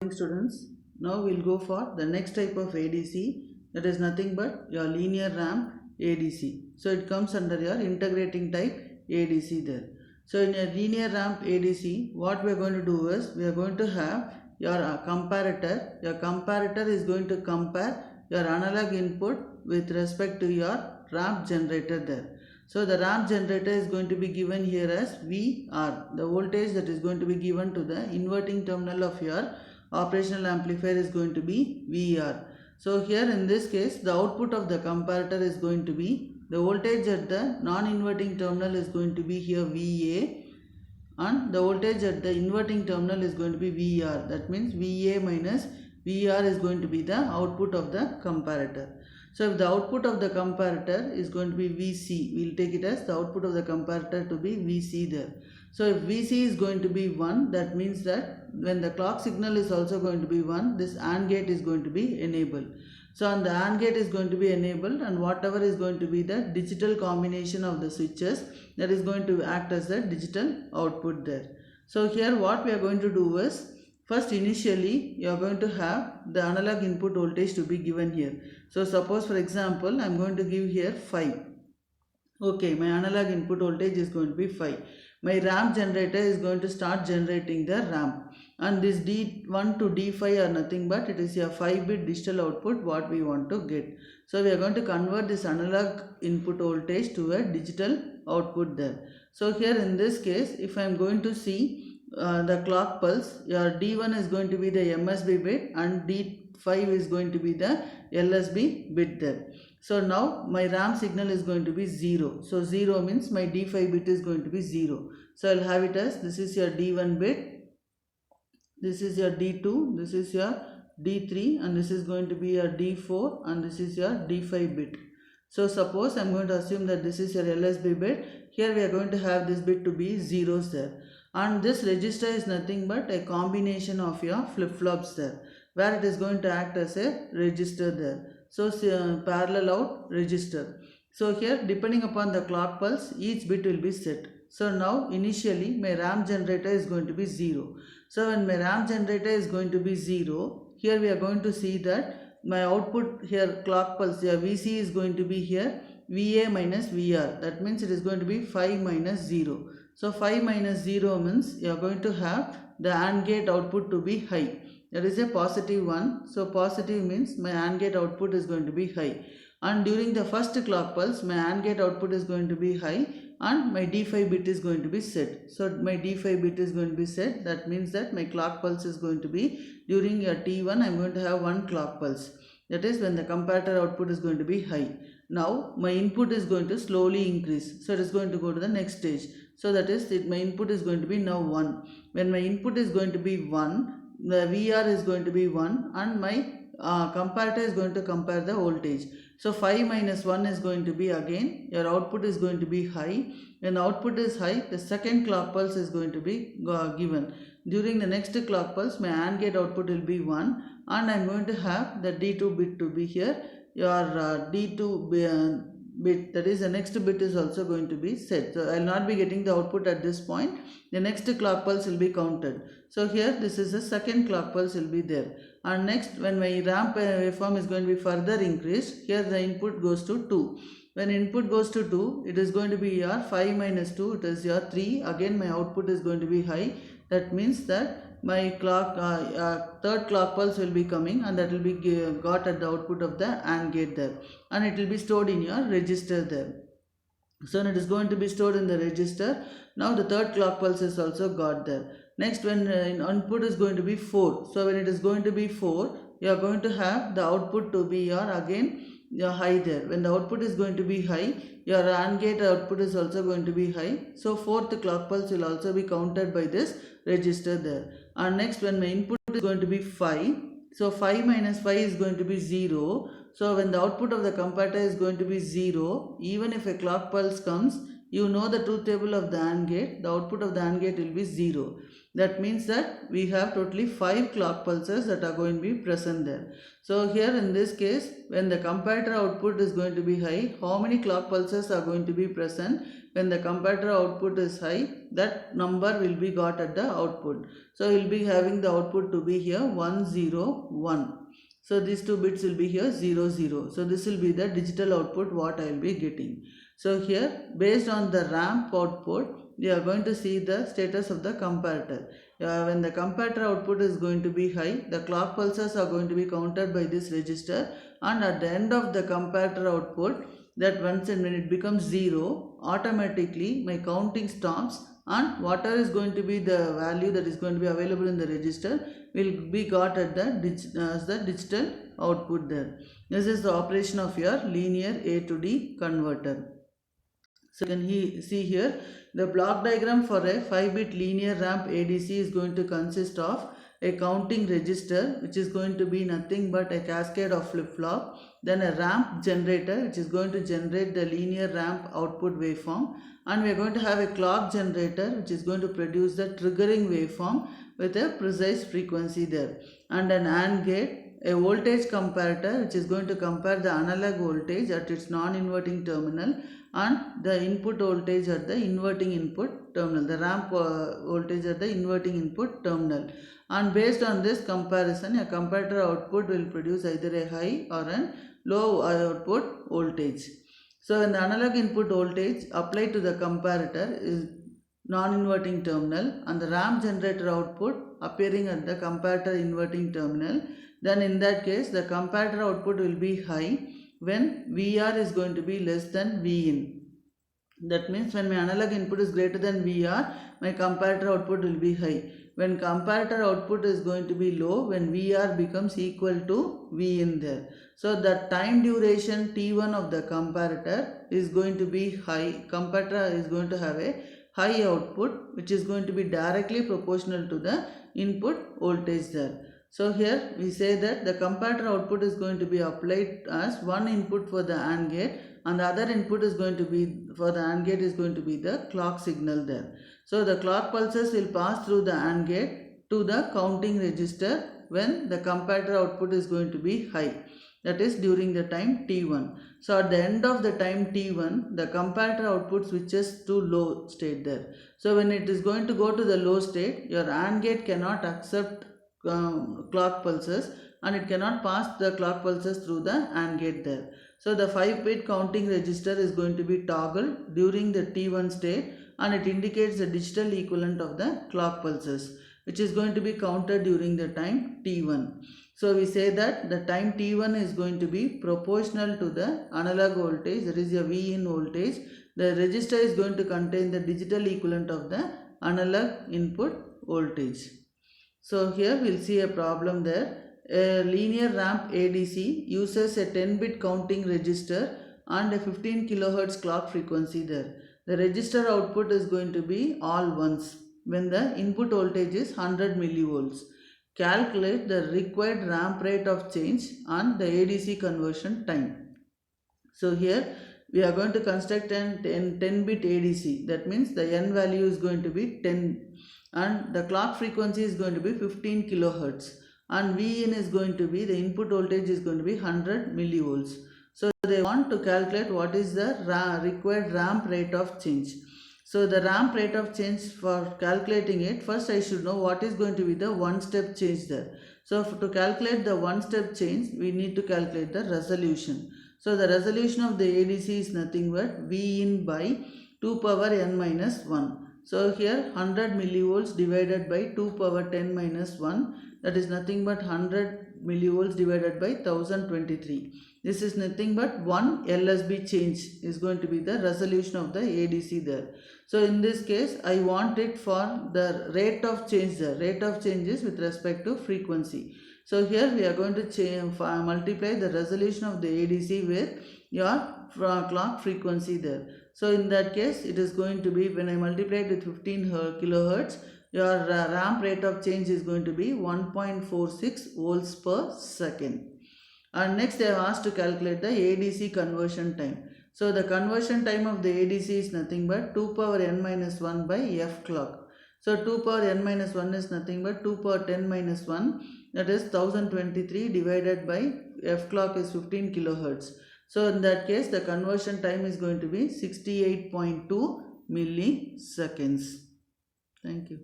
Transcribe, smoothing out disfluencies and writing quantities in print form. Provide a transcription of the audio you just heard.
Morning students, now we'll go for the next type of ADC, that is nothing but your linear ramp ADC. So it comes under your integrating type ADC there. So in a linear ramp ADC, what we are going to do is we are going to have your comparator. Your comparator is going to compare your analog input with respect to your ramp generator there. So the ramp generator is going to be given here as VR, the voltage that is going to be given to the inverting terminal of your operational amplifier is going to be VR. So here in this case, the output of the comparator is going to be, the voltage at the non-inverting terminal is going to be here VA, and the voltage at the inverting terminal is going to be VR. That means VA minus VR is going to be the output of the comparator. So if the output of the comparator is going to be VC, we will take it as the output of the comparator to be VC there. So if VC is going to be 1, that means that when the clock signal is also going to be 1, this AND gate is going to be enabled. So and the AND gate is going to be enabled, and whatever is going to be the digital combination of the switches, that is going to act as the digital output there. So here what we are going to do is, first initially you are going to have the analog input voltage to be given here. So suppose for example I am going to give here 5. Okay, my analog input voltage is going to be 5. My ramp generator is going to start generating the ramp, and this D1 to D5 are nothing but it is a 5-bit digital output what we want to get. So we are going to convert this analog input voltage to a digital output there. So here in this case, if I am going to see the clock pulse, your D1 is going to be the MSB bit and D5 is going to be the LSB bit there. So now my ramp signal is going to be 0. So 0 means my D5 bit is going to be 0. So I'll have it as, this is your D1 bit, this is your D2, this is your D3, and this is going to be your D4, and this is your D5 bit. So suppose I'm going to assume that this is your LSB bit. Here we are going to have this bit to be zeros there. And this register is nothing but a combination of your flip-flops there, where it is going to act as a register there. So parallel out register. So here depending upon the clock pulse, each bit will be set. So now initially my ramp generator is going to be 0. So when my ramp generator is going to be 0, here we are going to see that my output here clock pulse here VC is going to be here VA minus VR. That means it is going to be 5 minus 0. So 5 minus 0 means you are going to have the AND gate output to be high. That is a positive one. So positive means my AND gate output is going to be high. And during the first clock pulse, my AND gate output is going to be high and my D5 bit is going to be set. So my D5 bit is going to be set. That means that my clock pulse is going to be, during your T1 I am going to have one clock pulse. That is when the comparator output is going to be high. Now my input is going to slowly increase. So it is going to go to the next stage. So that is my input is going to be now 1. When my input is going to be 1, the VR is going to be 1 and my comparator is going to compare the voltage. So 5 minus 1 is going to be, again your output is going to be high. When output is high, the second clock pulse is going to be given. During the next clock pulse, my AND gate output will be 1 and I am going to have the D2 bit to be here. Your D2 bit, that is the next bit is also going to be set. So I will not be getting the output at this point. The next clock pulse will be counted. So here this is the second clock pulse will be there. And next when my ramp waveform is going to be further increased, here the input goes to 2. When input goes to 2, it is going to be your 5 minus 2, it is your 3. Again my output is going to be high. That means that my clock third clock pulse will be coming, and that will be got at the output of the AND gate there, and it will be stored in your register there. So it is going to be stored in the register. Now the third clock pulse is also got there. Next when input is going to be 4. So when it is going to be 4, you are going to have the output to be your, again your high there. When the output is going to be high, your AND gate output is also going to be high. So fourth clock pulse will also be counted by this register there. And next when my input is going to be 5, so 5 minus 5 is going to be 0. So when the output of the comparator is going to be 0, even if a clock pulse comes, you know the truth table of the AND gate, the output of the AND gate will be 0. That means that we have totally 5 clock pulses that are going to be present there. So here in this case, when the comparator output is going to be high, how many clock pulses are going to be present? When the comparator output is high, that number will be got at the output. So we will be having the output to be here 1 0 1. So these two bits will be here 0 0. So this will be the digital output what I will be getting. So here, based on the ramp output, we are going to see the status of the comparator. When the comparator output is going to be high, the clock pulses are going to be counted by this register, and at the end of the comparator output, that once and when it becomes 0, automatically my counting stops, and whatever is going to be the value that is going to be available in the register will be got at the digital output there. This is the operation of your linear A to D converter. So you can see here the block diagram for a 5-bit linear ramp ADC is going to consist of a counting register, which is going to be nothing but a cascade of flip-flop, then a ramp generator which is going to generate the linear ramp output waveform, and we are going to have a clock generator which is going to produce the triggering waveform with a precise frequency there, and an AND gate, a voltage comparator which is going to compare the analog voltage at its non-inverting terminal and the input voltage at the inverting input terminal, the ramp voltage at the inverting input terminal, and based on this comparison a comparator output will produce either a high or a low output voltage. So when the analog input voltage applied to the comparator is non-inverting terminal and the ramp generator output appearing at the comparator inverting terminal, then in that case the comparator output will be high when VR is going to be less than Vin. That means when my analog input is greater than VR, my comparator output will be high. When comparator output is going to be low, when VR becomes equal to Vin there. So the time duration T1 of the comparator is going to be high. Comparator is going to have a high output which is going to be directly proportional to the input voltage there. So here we say that the comparator output is going to be applied as one input for the AND gate, and the other input is going to be for the AND gate is going to be the clock signal there. So the clock pulses will pass through the AND gate to the counting register when the comparator output is going to be high, that is during the time T1. So at the end of the time T1, the comparator output switches to low state there. So when it is going to go to the low state, your AND gate cannot accept clock pulses and it cannot pass the clock pulses through the AND gate there. So the 5-bit counting register is going to be toggled during the T1 state, and it indicates the digital equivalent of the clock pulses which is going to be counted during the time T1. So we say that the time T1 is going to be proportional to the analog voltage, that is a Vin voltage. The register is going to contain the digital equivalent of the analog input voltage. So here we will see a problem there. A linear ramp ADC uses a 10-bit counting register and a 15 kHz clock frequency there. The register output is going to be all ones when the input voltage is 100 millivolts. Calculate the required ramp rate of change and the ADC conversion time. So here we are going to construct a 10-bit ADC. That means the N value is going to be 10 and the clock frequency is going to be 15 kHz, and Vin is going to be, the input voltage is going to be 100 millivolts. So they want to calculate what is the required ramp rate of change. So the ramp rate of change, for calculating it, first I should know what is going to be the one-step change there. So to calculate the one-step change, we need to calculate the resolution. So the resolution of the ADC is nothing but Vin by 2 power n minus 1. So here 100 millivolts divided by 2 power 10 minus 1, that is nothing but 100 millivolts divided by 1023. This is nothing but 1 LSB change is going to be the resolution of the ADC there. So in this case I want it for the rate of change. The rate of change is with respect to frequency. So here we are going to multiply the resolution of the ADC with your clock frequency there. So in that case it is going to be, when I multiply it with 15 kilohertz, your ramp rate of change is going to be 1.46 volts per second. And next they have asked to calculate the ADC conversion time. So the conversion time of the ADC is nothing but 2 power n minus 1 by f clock. So 2 power n minus 1 is nothing but 2 power 10 minus 1, that is 1023 divided by f clock is 15 kilohertz. So in that case the conversion time is going to be 68.2 milliseconds. Thank you.